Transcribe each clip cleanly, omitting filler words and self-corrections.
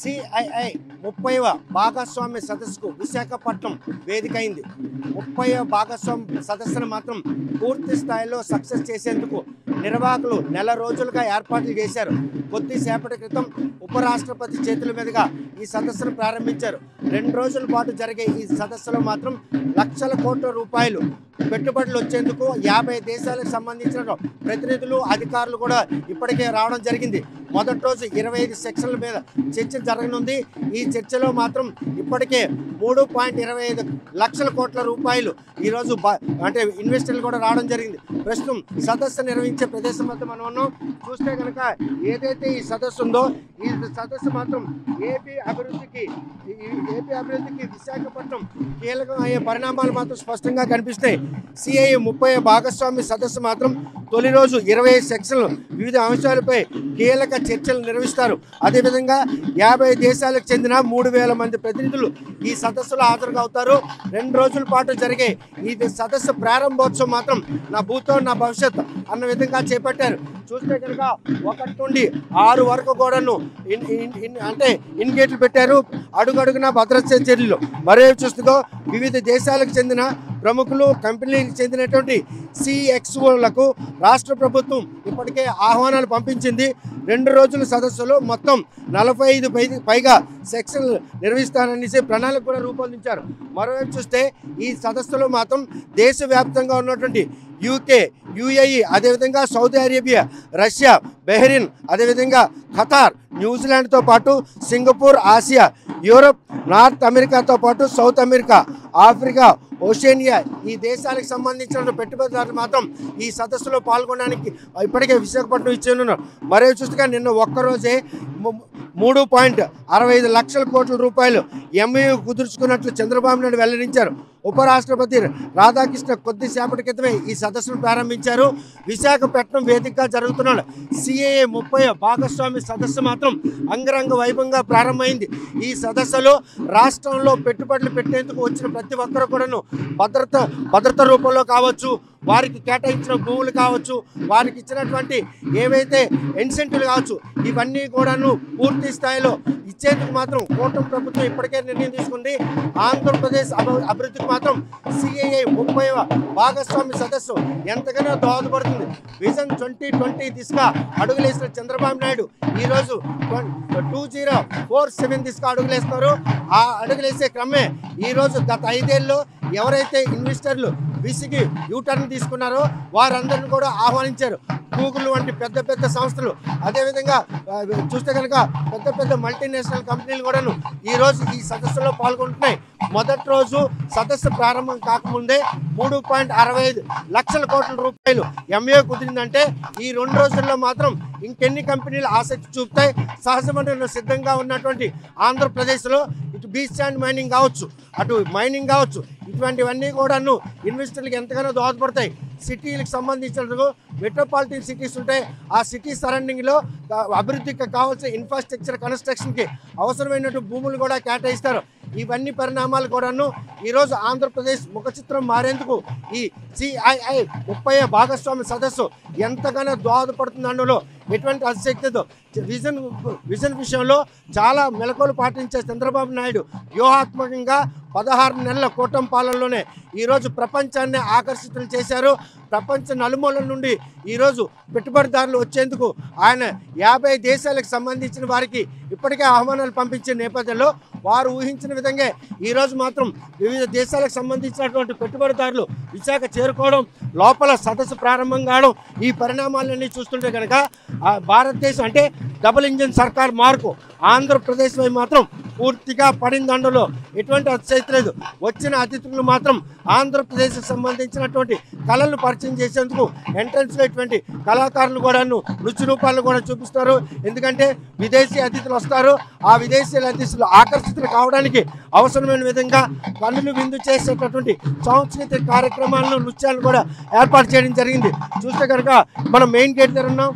CII 30వ భాగస్వామ్య సదస్సుకు విశాఖపట్నం వేదికైంది. 30వ భాగస్వామ్య సదస్సును మాత్రం పూర్తి స్థాయిలో సక్సెస్ చేసేందుకు నిర్వాహకులు నెల రోజులుగా ఏర్పాట్లు చేశారు. కొద్దిసేపటి క్రితం ఉపరాష్ట్రపతి చేతుల మీదుగా ఈ సదస్సును ప్రారంభించారు. 2 రోజుల పాటు జరిగే ఈ సదస్సులో మాత్రం లక్షల కోట్ల రూపాయలు పెట్టుబడులు వచ్చేందుకు 50 దేశాలకు సంబంధించిన ప్రతినిధులు అధికారులు కూడా ఇప్పటికే రావడం జరిగింది. మొదటి రోజు 25 సెక్షన్ల మీద చర్చ జరగనుంది. ఈ చర్చలో మాత్రం ఇప్పటికే 3.25 లక్షల కోట్ల రూపాయలు ఈరోజు అంటే ఇన్వెస్టర్లు కూడా రావడం జరిగింది. ప్రస్తుతం సదస్సు నిర్వహించే ప్రదేశం వద్ద మనం ఉన్నాం. చూస్తే కనుక ఏదైతే ఈ సదస్సు ఉందో ఈ సదస్సు మాత్రం ఏపీ అభివృద్ధికి విశాఖపట్నం కీలకం అయ్యే పరిణామాలు మాత్రం స్పష్టంగా కనిపిస్తాయి. సిఐ 30 భాగస్వామ్య సదస్సు మాత్రం తొలి రోజు 20 సెక్షన్లు వివిధ అంశాలపై కీలక చర్చలు నిర్వహిస్తారు. అదేవిధంగా 50 దేశాలకు చెందిన 3000 మంది ప్రతినిధులు ఈ సదస్సులో హాజరుగా 2 రోజుల పాటు జరిగే ఈ సదస్సు ప్రారంభోత్సవం మాత్రం నా భూతో నా భవిష్యత్ అన్న విధంగా చేపట్టారు. చూస్తే కనుక 1 నుండి 6 వరకు కూడాను అంటే ఇన్ గేట్లు పెట్టారు. అడుగడుగున భద్రతా చర్యలు మరే చూస్తూ వివిధ దేశాలకు చెందిన ప్రముఖులు కంపెనీలకు చెందినటువంటి సిఎక్స్ఓలకు రాష్ట్ర ప్రభుత్వం ఇప్పటికే ఆహ్వానాలు పంపించింది. 2 రోజుల సదస్సులో మొత్తం 45 పైగా సెక్షన్లు నిర్వహిస్తారనేసి ప్రణాళిక కూడా రూపొందించారు. మరోవైపు చూస్తే ఈ సదస్సులో మాత్రం దేశవ్యాప్తంగా ఉన్నటువంటి యూకే, యుఏఈ, అదేవిధంగా సౌదీ అరేబియా, రష్యా, బెహ్రెయిన్, అదేవిధంగా ఖతార్, న్యూజిలాండ్తో పాటు సింగపూర్, ఆసియా, యూరప్, నార్త్ అమెరికాతో పాటు సౌత్ అమెరికా, ఆఫ్రికా, ఓషియనియా ఈ దేశాలకు సంబంధించిన పెట్టుబడిదారులు మాత్రం ఈ సదస్సులో పాల్గొనడానికి ఇప్పటికే విశాఖపట్నం ఇచ్చేస్తున్నారు. మరో చూస్తగా నిన్న ఒక్కరోజే 3.65 లక్షల కోట్ల రూపాయలు ఎంఓయూ కుదుర్చుకున్నట్లు చంద్రబాబు నాయుడు వెల్లడించారు. ఉపరాష్ట్రపతి రాధాకృష్ణ కొద్దిసేపటి క్రితమే ఈ సదస్సును ప్రారంభించారు. విశాఖపట్నం వేదికగా జరుగుతున్న సిఐఐ 30 భాగస్వామ్య సదస్సు మాత్రం అంగరంగ వైభవంగా ప్రారంభమైంది. ఈ సదస్సులో రాష్ట్రంలో పెట్టుబడులు పెట్టేందుకు వచ్చిన ప్రతి ఒక్కరు కూడాను భద్రత రూపంలో కావచ్చు, వారికి కేటాయించిన భూములు కావచ్చు, వారికి ఇచ్చినటువంటి ఏవైతే ఇన్సెంటివ్లు కావచ్చు, ఇవన్నీ కూడాను పూర్తి స్థాయిలో ఇచ్చేందుకు మాత్రం కూటమి ప్రభుత్వం ఇప్పటికే నిర్ణయం తీసుకుంది. ఆంధ్రప్రదేశ్ అభివృద్ధికి మాత్రం సిఐఐ 30వ భాగస్వామ్య సదస్సు ఎంతగానో దోహదపడుతుంది. విజన్ 2020 దిశగా అడుగులేసిన చంద్రబాబు నాయుడు ఈరోజు 2047 దిశగా అడుగులేస్తారు. ఆ అడుగులేసే క్రమే ఈరోజు గత 5 ఏళ్ళలో ఎవరైతే ఇన్వెస్టర్లు విసిగి యూటర్న్ తీసుకున్నారో వారందరిని కూడా ఆహ్వానించారు. గూగుల్ వంటి పెద్ద సంస్థలు, అదేవిధంగా చూస్తే కనుక పెద్ద మల్టీనేషనల్ కంపెనీలు కూడాను ఈరోజు ఈ సదస్సులో పాల్గొంటున్నాయి. మొదటి రోజు సదస్సు ప్రారంభం కాకముందే 3.65 లక్షల కోట్ల రూపాయలు ఎంఓయూ కుదిరిందంటే ఈ 2 రోజుల్లో మాత్రం ఇంకెన్ని కంపెనీలు ఆసక్తి చూపుతాయి. సహజ వనరులు సిద్ధంగా ఉన్నటువంటి ఆంధ్రప్రదేశ్లో ఇటు బీచ్ అండ్ మైనింగ్ కావచ్చు, అటు మైనింగ్ కావచ్చు, ఇటువంటివన్నీ కూడాను ఇన్వెస్టర్లకు ఎంతగానో దోహదపడతాయి. సిటీలకు సంబంధించినందుకు మెట్రోపాలిటన్ సిటీస్ ఉంటాయి. ఆ సిటీ సరౌండింగ్లో అభివృద్ధికి కావాల్సిన ఇన్ఫ్రాస్ట్రక్చర్ కన్స్ట్రక్షన్కి అవసరమైనటువంటి భూములు కూడా కేటాయిస్తారు. ఇవన్నీ పరిణామాలు కూడాను ఈరోజు ఆంధ్రప్రదేశ్ ముఖ చిత్రం మారేందుకు ఈ సిఐఐ 30 భాగస్వామ్య సదస్సు ఎంతగానో దోహదపడుతుంది అందులో ఎటువంటి అతిశక్తితో విజన్ విషయంలో చాలా మెలకువలు పాటించే చంద్రబాబు నాయుడు వ్యూహాత్మకంగా 16 నెలల కూటమి పాలనలోనే ఈరోజు ప్రపంచాన్ని ఆకర్షితులు చేశారు. ప్రపంచ నలుమూలల నుండి ఈరోజు పెట్టుబడిదారులు వచ్చేందుకు ఆయన 50 దేశాలకు సంబంధించిన వారికి ఇప్పటికే ఆహ్వానాలు పంపించే నేపథ్యంలో వారు ఊహించిన విధంగా ఈరోజు మాత్రం వివిధ దేశాలకు సంబంధించినటువంటి పెట్టుబడిదారులు విశాఖ చేరుకోవడం, లోపల సదస్సు ప్రారంభం కావడం, ఈ పరిణామాలన్నీ చూస్తుంటే కనుక భారతదేశం అంటే డబుల్ ఇంజిన్ సర్కార్ మార్కు ఆంధ్రప్రదేశ్ పై మాత్రం పూర్తిగా పడింది. అందులో ఎటువంటి అతిశయత లేదు. వచ్చిన అతిథులు మాత్రం ఆంధ్రప్రదేశ్కి సంబంధించినటువంటి కళలను పరిచయం చేసేందుకు ఎంట్రన్స్లో ఇటువంటి కళాకారులు కూడాను రుచి రూపాలను కూడా చూపిస్తారు. ఎందుకంటే విదేశీ అతిథులు వస్తారు. ఆ విదేశీ అతిథులు ఆకర్షితులు కావడానికి అవసరమైన విధంగా కన్నులు విందు చేసేటటువంటి సాంస్కృతిక కార్యక్రమాలను, నృత్యాలను కూడా ఏర్పాటు చేయడం జరిగింది. చూస్తే కనుక మనం మెయిన్ గేట్ దగ్గర ఉన్నాం.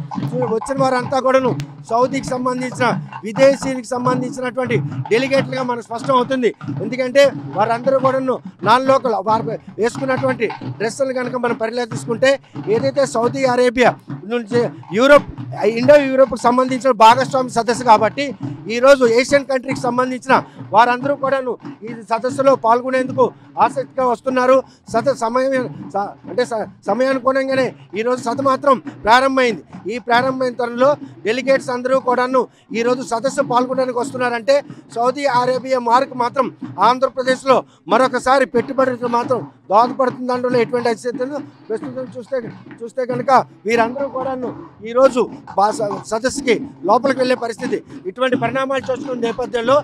వచ్చిన వారంతా కూడాను సౌదీకి సంబంధించిన విదేశీలకు సంబంధించినటువంటి డెలిగేట్లుగా మనకు స్పష్టం అవుతుంది. ఎందుకంటే వారందరూ కూడాను నాన్ లోకల్ వారు వేసుకున్నటువంటి డ్రెస్సులు కనుక మనం పరిశీలించుకుంటే ఏదైతే సౌదీ అరేబియా నుంచి ఇండో యూరోప్కి సంబంధించిన భాగస్వామి సదస్సు కాబట్టి ఈరోజు ఏషియన్ కంట్రీకి సంబంధించిన వారందరూ కూడాను ఈ సదస్సులో పాల్గొనేందుకు ఆసక్తిగా వస్తున్నారు. సమయానుగుణంగానే ఈరోజు మాత్రం ప్రారంభమైంది. ఈ ప్రారంభమైన తరుణంలో డెలిగేట్స్ అందరూ కూడాను ఈరోజు సదస్సు పాల్గొనడానికి వస్తున్నారంటే సౌదీ అరేబియా మార్క్ మాత్రం ఆంధ్రప్రదేశ్లో మరొకసారి పెట్టుబడులకు మాత్రం దోహదపడుతుంది అందులో ఎటువంటి అతిశయతలు ప్రస్తుతం చూస్తే కనుక వీరందరూ కూడాను ఈరోజు సదస్సుకి లోపలికి వెళ్ళే పరిస్థితి. ఇటువంటి పరిణామాలు చూస్తున్న నేపథ్యంలో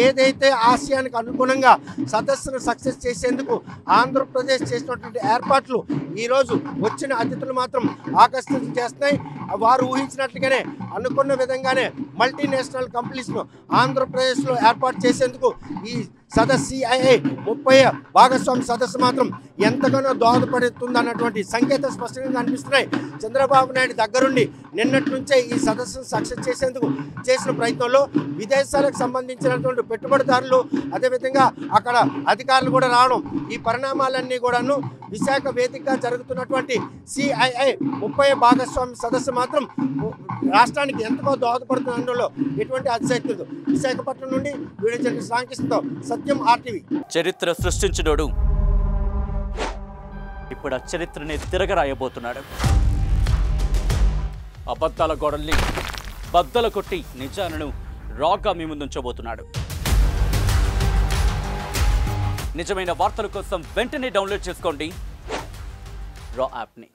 ఏదైతే ఆసియానికి అనుగుణంగా సదస్సును సక్సెస్ చేసేందుకు ఆంధ్రప్రదేశ్ చేసినటువంటి ఏర్పాట్లు ఈరోజు వచ్చిన అతిథులు మాత్రం ఆకర్షితం చేస్తున్నాయి. వారు ఊహించినట్లుగానే అనుకున్న విధంగానే మల్టీనేషనల్ కంపెనీస్ను ఆంధ్రప్రదేశ్లో ఏర్పాటు చేసేందుకు ఈ CII 30 భాగస్వామి సదస్సు మాత్రం ఎంతగానో దోహదపడుతుంది అన్నటువంటి సంకేతం స్పష్టంగా కనిపిస్తున్నాయి. చంద్రబాబు నాయుడు దగ్గరుండి నిన్నటి నుంచే ఈ సదస్సును సక్సెస్ చేసేందుకు చేసిన ప్రయత్నంలో విదేశాలకు సంబంధించినటువంటి పెట్టుబడిదారులు అదేవిధంగా అక్కడ అధికారులు కూడా రావడం, ఈ పరిణామాలన్నీ కూడాను విశాఖ వేదికగా జరుగుతున్నటువంటి CII 30 భాగస్వామి సదస్సు మాత్రం రాష్ట్రానికి ఎంతగా దోహదపడుతుందో ఎటువంటి అతిశక్తి. విశాఖపట్నం నుండి వీడియో జర్నలిస్ట్ రామకృష్ణతో సత్యం RTV. చరిత్ర సృష్టించినోడు ఇప్పుడు ఆ చరిత్రని తిరగరాయబోతున్నాడు. అబద్ధాల గోడల్ని బద్దలు కొట్టి నిజాలను రాగా మీ ముందుంచబోతున్నాడు. నిజమైన వార్తల కోసం వెంటనే డౌన్లోడ్ చేసుకోండి రా యాప్ని.